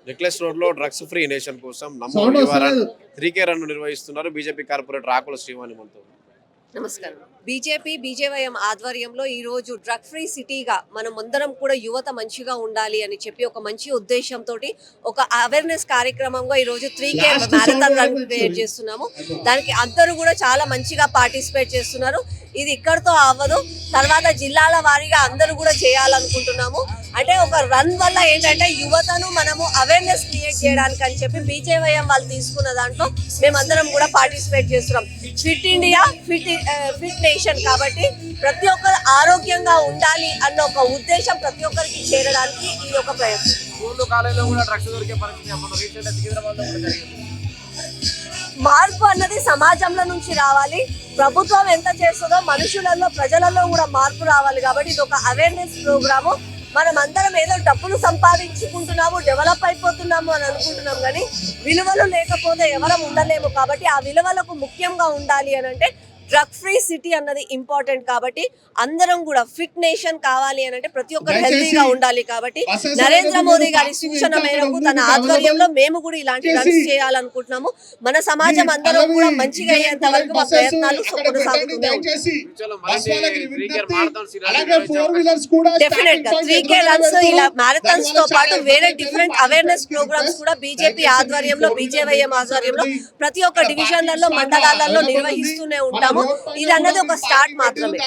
Necklace road లో drugs free nation కోసం నమో నివారణ 3K రన్ నిర్వహిస్తున్నారు బీజేపీ కార్పొరేటర్ ఆకుల శ్రీవాణి మనతో. నమస్కారం. బీజేపీ బీజేవైఎం ఆధ్వర్యంలో ఈ రోజు డ్రగ్ ఫ్రీ సిటీగా మనం అందరం కూడా యువత మంచిగా ఉండాలి అని చెప్పి ఒక మంచి ఉద్దేశంతో ఒక అవేర్నెస్ కార్యక్రమంగా ఈ రోజు 3K మ్యారథాన్ రన్ క్రియేట్ చేస్తున్నాము. దానికి అందరూ కూడా చాలా మంచిగా పార్టిసిపేట్ చేస్తున్నారు. ఇది ఇక్కడితో అవ్వదు, తర్వాత జిల్లాల వారీగా అందరూ కూడా చేయాలనుకుంటున్నాము. అంటే ఒక రన్ వల్ల ఏంటంటే యువతను మనము అవేర్నెస్ క్రియేట్ చేయడానికి అని చెప్పి బీజేవైఎం వాళ్ళు తీసుకున్న దాంట్లో మేమందరం కూడా పార్టిసిపేట్ చేస్తున్నాం. ఫిట్ ఇండియా ఫిట్ నేషన్ కాబట్టి ప్రతి ఒక్కరు ఆరోగ్యంగా ఉండాలి అన్న ఒక ఉద్దేశం ప్రతి ఒక్కరికి చేరడానికి ఇది ఒక ప్రయత్నం. స్కూల్ కాలేజీలో కూడా డ్రగ్స్ దొరికే పరిస్థితి అప్పుడు రీసెంట్ సికింద్రాబాద్ లో కూడా జరిగింది. మార్పు అన్నది సమాజంలో నుంచి రావాలి. ప్రభుత్వం ఎంత చేస్తుందో మనుషులలో ప్రజలలో కూడా మార్పు రావాలి. కాబట్టి ఇది ఒక అవేర్నెస్ ప్రోగ్రాము. మనం అందరం ఏదో డబ్బులు సంపాదించుకుంటున్నాము, డెవలప్ అయిపోతున్నాము అని అనుకుంటున్నాం, కానీ విలువలు లేకపోతే ఎవరం ఉండలేము. కాబట్టి ఆ విలువలకు ముఖ్యంగా ఉండాలి అని అంటే డ్రగ్ ఫ్రీ సిటీ అన్నది ఇంపార్టెంట్. కాబట్టి అందరం కూడా ఫిట్ నేషన్ కావాలి అని అంటే ప్రతి ఒక్కరు హెల్తీగా ఉండాలి. కాబట్టి నరేంద్ర మోదీ గారి సూచన మేరకు తన ఆధ్వర్యంలో మేము కూడా ఇలాంటి రన్స్ చేయాలనుకుంటున్నాము. మన సమాజం అందరం కూడా మంచిగా అయ్యేంత వరకు మా ప్రయత్నాలు కొనసాగుతూనే ఉంటాయి. డెఫినెట్ గా 3K రన్స్ ఇలా మ్యారథాన్స్ తో పాటు వేరే డిఫరెంట్ అవేర్నెస్ ప్రోగ్రామ్స్ కూడా బీజేపీ ఆధ్వర్యంలో బీజేవైఎం ఆధ్వర్యంలో ప్రతి ఒక్క డివిజన్లలో మండలాలలో నిర్వహిస్తూనే ఉంటాము. ఇది అన్నది ఒక స్టార్ట్ మాత్రమే.